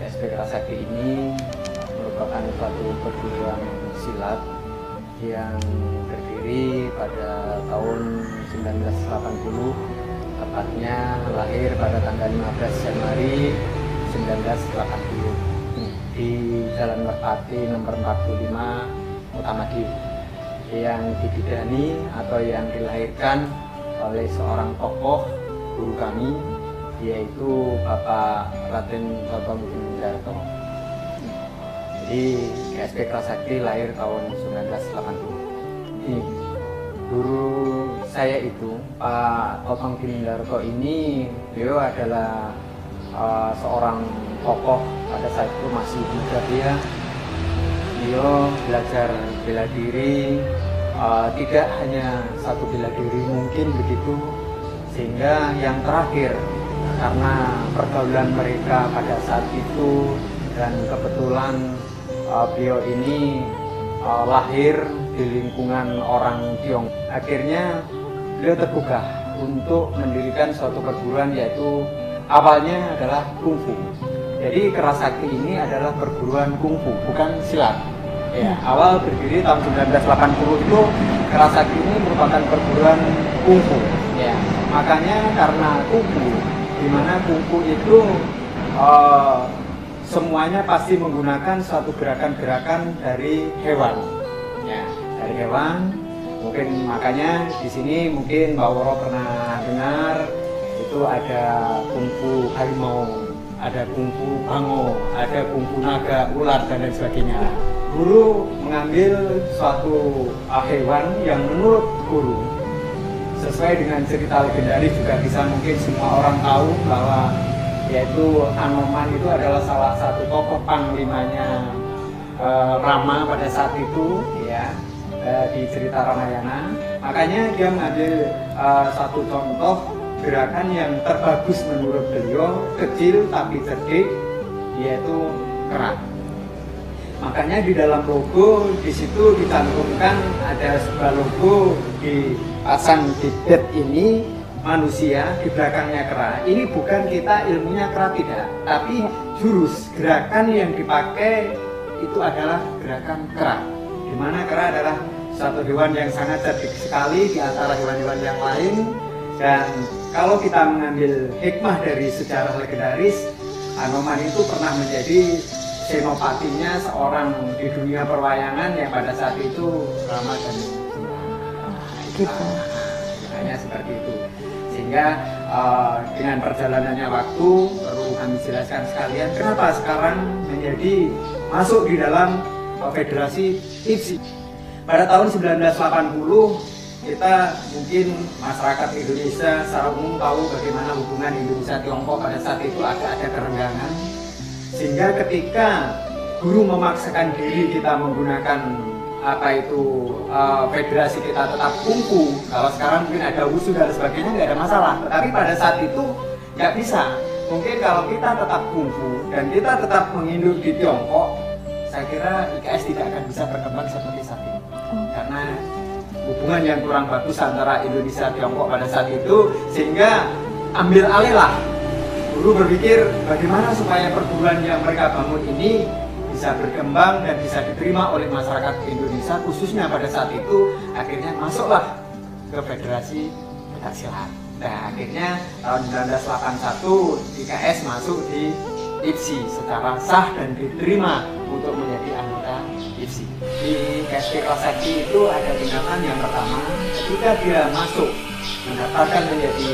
SP Kerasakti ini merupakan suatu perguruan silat yang berdiri pada tahun 1980, tepatnya lahir pada tanggal 15 Januari 1980 di Jalan Merpati nomor 45 Kota Madiun, yang dibidani atau yang dilahirkan oleh seorang tokoh guru kami, yaitu Bapak Raden Bambang Darto. Jadi SP Kerasakti lahir tahun 1980. Ini guru saya itu Pak Bambang Darto ini, beliau adalah seorang tokoh pada saat itu masih muda dia. Beliau belajar bela diri, tidak hanya satu bela diri mungkin begitu, sehingga yang terakhir karena pergaulan mereka pada saat itu dan kebetulan beliau ini lahir di lingkungan orang Tiong, akhirnya beliau tergugah untuk mendirikan suatu perguruan, yaitu awalnya adalah kungfu. Jadi Kerasakti ini adalah perguruan kungfu, bukan silat. Ya, awal berdiri tahun 1980 itu Kerasakti ini merupakan perguruan kungfu. Ya, makanya karena kungfu, di mana kungfu itu semuanya pasti menggunakan suatu gerakan-gerakan dari hewan. Ya, dari hewan. Mungkin makanya di sini mungkin Mbak Woro pernah dengar itu ada kungfu harimau, ada kungfu bango, ada kungfu naga, ular, dan lain sebagainya. Guru mengambil suatu hewan yang menurut guru sesuai dengan cerita legendaris, juga bisa mungkin semua orang tahu bahwa yaitu Anoman itu adalah salah satu tokoh panglimanya Rama pada saat itu, ya, di cerita Ramayana. Makanya dia mengambil satu contoh gerakan yang terbagus menurut beliau, kecil tapi cerdik, yaitu kerak. Makanya di dalam logo di situ dicantumkan ada sebuah logo dipasang di bed ini manusia, di belakangnya kera. Ini bukan kita ilmunya kera, tidak, tapi jurus gerakan yang dipakai itu adalah gerakan kera, di mana kera adalah satu hewan yang sangat cerdik sekali di antara hewan-hewan yang lain. Dan kalau kita mengambil hikmah dari sejarah legendaris, Anoman itu pernah menjadi senopatinya seorang di dunia perwayangan yang pada saat itu Rama dan Sita. Hanya seperti itu. Sehingga dengan perjalanannya waktu, perlu kami jelaskan sekalian kenapa sekarang menjadi masuk di dalam Federasi IPSI. Pada tahun 1980 kita mungkin masyarakat Indonesia secara umum tahu bagaimana hubungan Indonesia Tiongkok pada saat itu ada kerenggangan, sehingga ketika guru memaksakan diri kita menggunakan federasi kita tetap kungfu. Kalau sekarang mungkin ada wushu dan sebagainya, nggak ada masalah, tetapi pada saat itu nggak bisa. Mungkin kalau kita tetap kungfu dan kita tetap menginduk di Tiongkok, saya kira IKS tidak akan bisa berkembang seperti saat ini, karena hubungan yang kurang bagus antara Indonesia Tiongkok pada saat itu, sehingga ambil alih lah. Guru berpikir bagaimana supaya perguruan yang mereka bangun ini bisa berkembang dan bisa diterima oleh masyarakat Indonesia, khususnya pada saat itu. Akhirnya masuklah ke Federasi Pencaksilat. Nah, akhirnya tahun 1981 IKS masuk di IPSI secara sah dan diterima untuk menjadi anggota IPSI. Di SP Kerasakti itu ada tingkatan. Yang pertama, ketika dia masuk mendaftarkan menjadi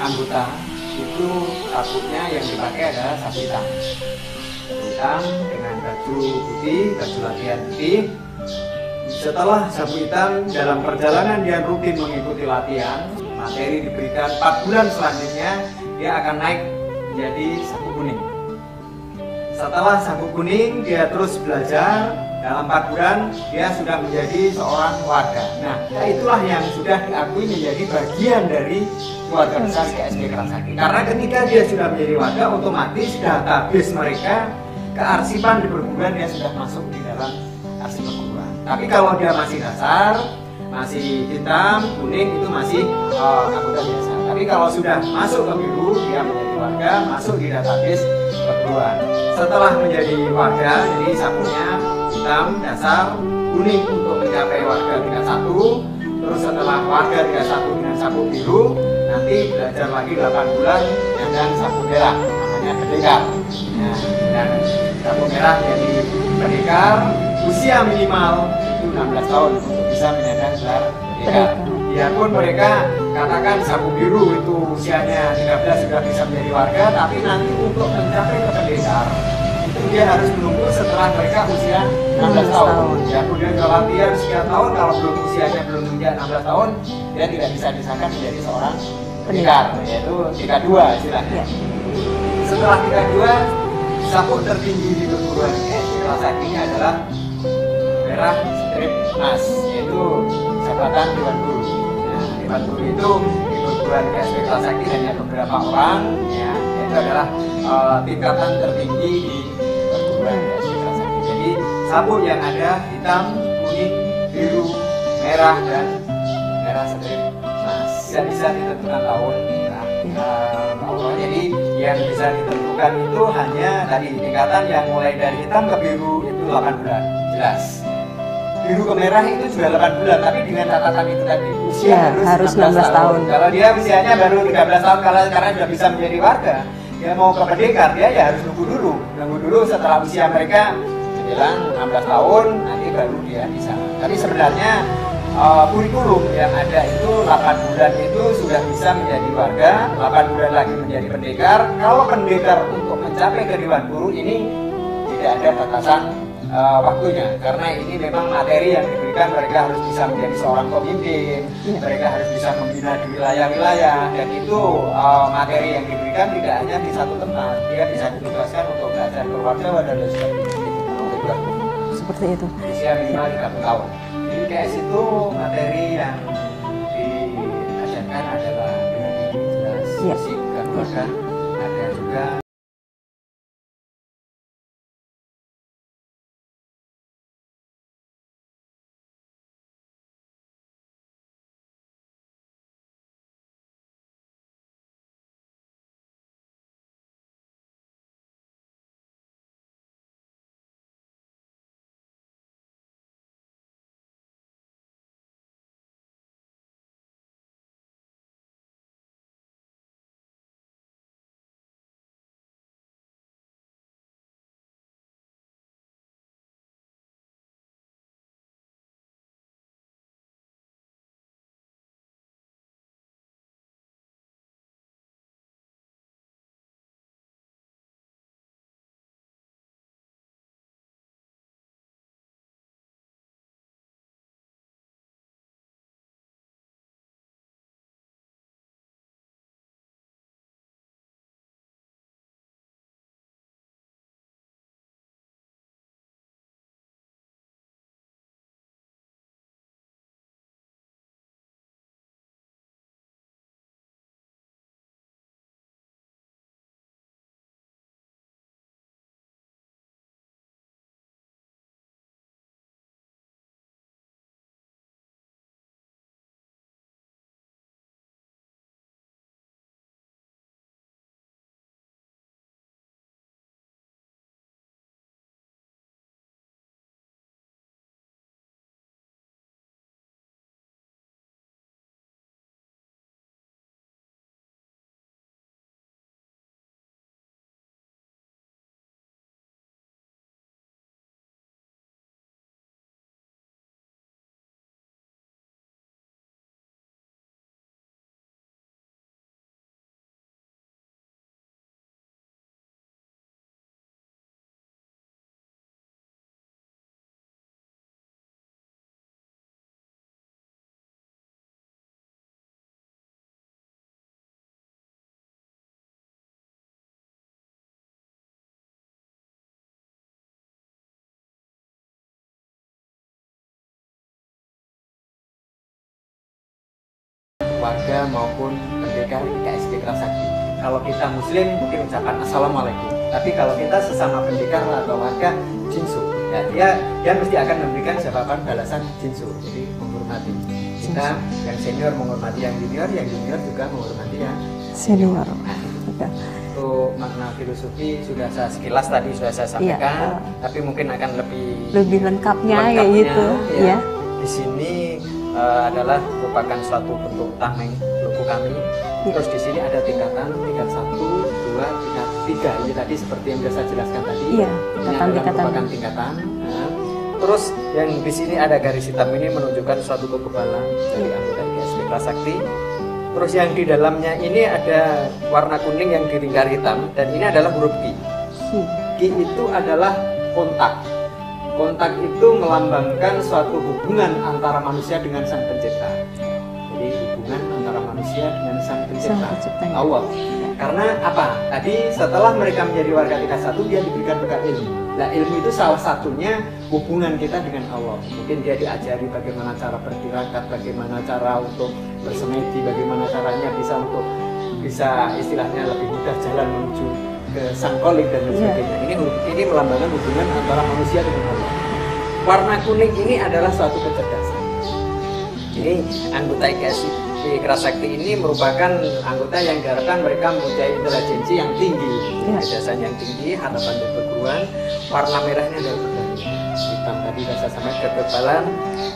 anggota, itu sabuknya yang dipakai adalah sabuk hitam. Hitam dengan baju putih, baju latihan putih. Setelah sabuk hitam, dalam perjalanan dia rutin mengikuti latihan, materi diberikan 4 bulan selanjutnya dia akan naik menjadi sabuk kuning. Setelah sabuk kuning, dia terus belajar. Dalam 4 bulan dia sudah menjadi seorang warga. Nah, itulah yang sudah diakui menjadi bagian dari keluarga besar SP Kerasakti. Karena ketika dia sudah menjadi warga, otomatis database mereka, kearsipan di perguruan dia sudah masuk di dalam arsip perguruan. Tapi kalau dia masih dasar, masih hitam, kuning, itu masih anggota biasa. Tapi kalau sudah masuk ke biru, dia menjadi warga, masuk di database perguruan. Setelah menjadi warga, jadi sabuknya hitam dasar, kuning untuk mencapai warga tingkat 1. Terus setelah warga tingkat 1 dengan sabuk biru, nanti belajar lagi 8 bulan dengan sabuk merah, namanya pendekar. Nah, dan sabuk merah jadi pendekar, usia minimal itu 16 tahun untuk bisa menyandang gelar pendekar. Biarpun mereka katakan sabuk biru itu usianya 13 sudah bisa menjadi warga, tapi nanti untuk mencapai ke pendekar itu dia harus menunggu setelah mereka usia 16 tahun. Ya, kemudian kalau dia sekian tahun, kalau belum usianya belum menginjak 16 tahun, dia tidak bisa disahkan menjadi seorang pendekar, yaitu tingkat 2 istilahnya. Setelah tingkat 2, sabuk tertinggi di perguruan kelas saktinya adalah merah strip emas, yaitu jabatan Dewan Guru. Nah, Dewan Guru itu di perguruan kelas sakti hanya beberapa orang, ya, itu adalah tingkatan tertinggi di perguruan kelas sakti. Jadi sabuk yang ada hitam, kuning, biru, merah dan merah strip emas. Tidak bisa ditentukan tahun. Jadi yang bisa ditentukan itu hanya tadi tingkatan yang mulai dari hitam ke biru itu 8 bulan, jelas. Biru ke merah itu juga 8 bulan, tapi dengan catatan itu tadi usia ya, harus 16 tahun. Kalau dia usianya baru 13 tahun karena sudah bisa menjadi warga, dia mau ke pendekar, dia ya harus nunggu dulu setelah usia mereka menjelang 16 tahun nanti baru dia bisa. Tapi sebenarnya kurikulum yang ada itu 8 bulan itu sudah bisa menjadi warga, 8 bulan lagi menjadi pendekar. Kalau pendekar untuk mencapai ke Dewan Guru ini tidak ada batasan waktunya, karena ini memang materi yang diberikan. Mereka harus bisa menjadi seorang pemimpin, mereka harus bisa membina di wilayah-wilayah, dan itu materi yang diberikan tidak hanya di satu tempat, dia bisa ditugaskan untuk belajar keluarga dan lain sebagainya. Seperti itu. Usia minimal 30 tahun. Di KS itu materi yang diajarkan adalah dengan jelas fisik, keluarga, ada juga warga maupun pendekar KSD Kelas Sakti. Kalau kita muslim mungkin ucapan assalamualaikum, tapi kalau kita sesama pendekar atau warga jinsu, ya dia mesti akan memberikan jawaban balasan jinsu, jadi menghormati. Kita yang senior menghormati yang junior juga menghormati yang senior. Nah, untuk makna filosofi sudah saya sekilas tadi sudah saya sampaikan, tapi mungkin akan lebih lengkapnya kayak gitu. Ya. Di sini adalah merupakan suatu bentuk tameng logo kami. Terus di sini ada tingkatan, tingkat 1, 2, tingkat 3. Ini tadi seperti yang sudah saya jelaskan tadi. Iya, ini merupakan tingkatan. Nah, terus yang di sini ada garis hitam ini menunjukkan suatu kekebalan dari anggota IKSP Kerasakti. Terus yang di dalamnya ini ada warna kuning yang diringkar hitam, dan ini adalah huruf Ki. Ki itu adalah kontak. Kontak itu melambangkan suatu hubungan antara manusia dengan Sang Pencipta. Jadi hubungan antara manusia dengan Sang Pencipta, Allah. Karena apa? Tadi setelah mereka menjadi warga tingkat 1, dia diberikan bekal ilmu. Nah, ilmu itu salah satunya hubungan kita dengan Allah. Mungkin dia diajari bagaimana cara bertirakat, bagaimana cara untuk bersemedi, bagaimana caranya bisa istilahnya lebih mudah jalan menuju ke Sang Kholik dan sebagainya. Ini melambangkan hubungan antara manusia dengan Allah. Warna kuning ini adalah suatu kecerdasan. Ini anggota IKSP Kerasakti ini merupakan anggota yang diharapkan mereka mempunyai intelijensi yang tinggi, kecerdasan yang tinggi, harapan dan perguruan. Warna merahnya adalah keberanian, hitam tadi saya sampaikan kekebalan,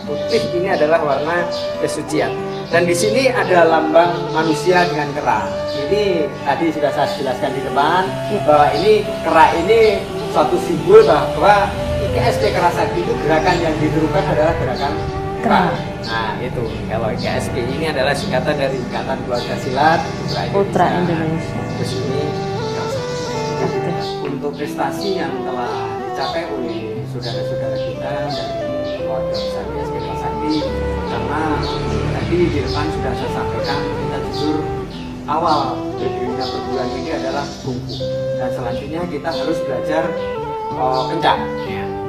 putih ini adalah warna kesucian. Dan di sini ada lambang manusia dengan kera. Ini tadi sudah saya jelaskan di depan bahwa ini kera ini suatu simbol bahwa IKSP Kerasakti itu gerakan yang ditirukan adalah gerakan kera. Nah itu, kalau IKSP ini adalah singkatan dari Ikatan Keluarga Silat Putra Indonesia. Terus ini untuk prestasi yang telah dicapai oleh saudara-saudara kita dari keluarga besar IKSP Kerasakti, karena tadi di depan sudah saya sampaikan, kita jujur awal berdirinya perguruan ini adalah kungfu, dan selanjutnya kita harus belajar kencang,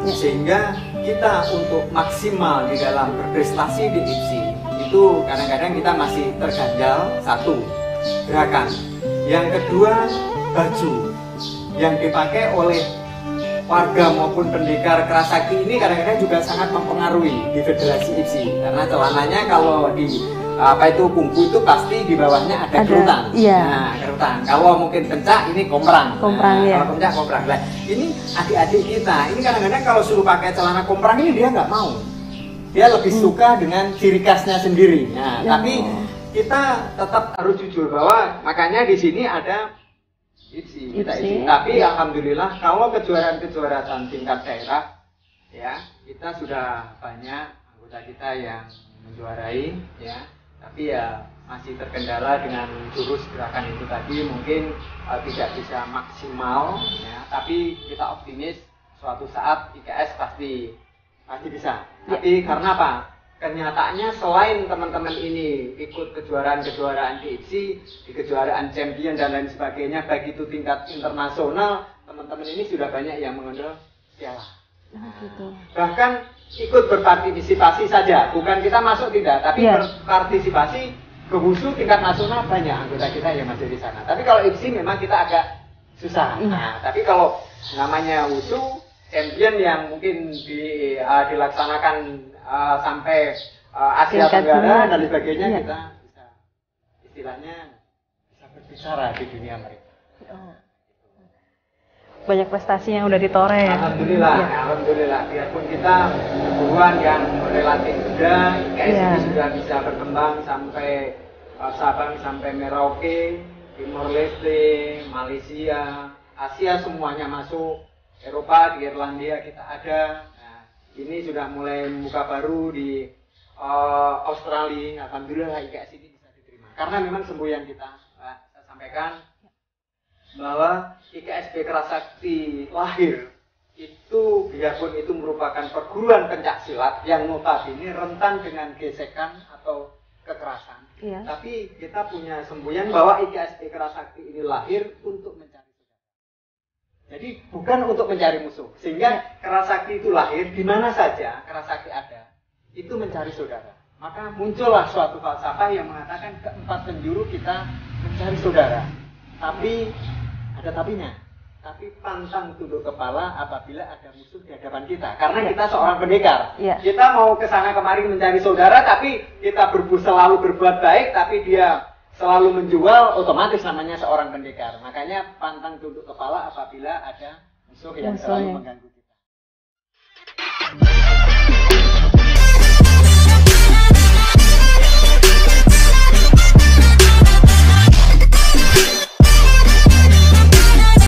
sehingga kita untuk maksimal di dalam berprestasi di IPSI itu kadang-kadang kita masih terganjal. Satu, gerakan. Yang kedua, baju yang dipakai oleh warga maupun pendekar Kerasakti ini kadang-kadang juga sangat mempengaruhi di Federasi IPSI, karena celananya kalau di kungfu itu pasti di bawahnya ada kerutan. Nah, kerutan. Kalau mungkin pencak ini komprang. Kalau pencak komprang. Nah, ini adik-adik kita, ini kadang-kadang kalau suruh pakai celana komprang ini dia nggak mau. Dia lebih suka dengan ciri khasnya sendiri. Nah, tapi kita tetap harus jujur bahwa makanya di sini ada IPSI. Tapi alhamdulillah kalau kejuaraan-kejuaraan tingkat daerah ya, kita sudah banyak anggota kita yang menjuarai ya. Tapi ya masih terkendala dengan jurus gerakan itu tadi, mungkin tidak bisa maksimal ya, tapi kita optimis suatu saat IKS pasti bisa. Tapi karena apa? Kenyataannya selain teman-teman ini ikut kejuaraan-kejuaraan di IPSI, di kejuaraan champion dan lain sebagainya, baik itu tingkat internasional, teman-teman ini sudah banyak yang mengenal piala. Bahkan ikut berpartisipasi saja, bukan kita masuk tidak, tapi berpartisipasi ke WUSU tingkat nasional banyak anggota kita yang masih di sana. Tapi kalau IPSI memang kita agak susah. Nah, tapi kalau namanya WUSU champion yang mungkin dilaksanakan sampai Asia Tenggara dan sebagainya, kita bisa istilahnya bisa berbicara di dunia mereka. Banyak prestasi yang udah ditoreh ya. Alhamdulillah. Biarpun kita perguruan yang relatif muda, IKSP sudah bisa berkembang sampai Sabang, sampai Merauke, Timor Leste, Malaysia, Asia semuanya masuk. Eropa, di Irlandia kita ada. Nah, ini sudah mulai membuka baru di Australia. Alhamdulillah IKSP ini bisa diterima. Karena memang semboyan kita, saya sampaikan bahwa IKSP Kerasakti lahir itu, biarpun itu merupakan perguruan pencak silat yang notabene rentan dengan gesekan atau kekerasan, tapi kita punya semboyan bahwa IKSP Kerasakti ini lahir untuk mencari saudara. Jadi bukan untuk mencari musuh, sehingga Kerasakti itu lahir di mana saja Kerasakti ada, itu mencari saudara. Maka muncullah suatu falsafah yang mengatakan keempat penjuru kita mencari saudara. Tapi ada tapinya. Tapi pantang tunduk kepala apabila ada musuh di hadapan kita. Karena kita seorang pendekar. Kita mau ke sana kemari mencari saudara, tapi kita selalu berbuat baik, tapi dia selalu menjual, otomatis namanya seorang pendekar. Makanya pantang tunduk kepala apabila ada musuh yang selalu mengganggu kita.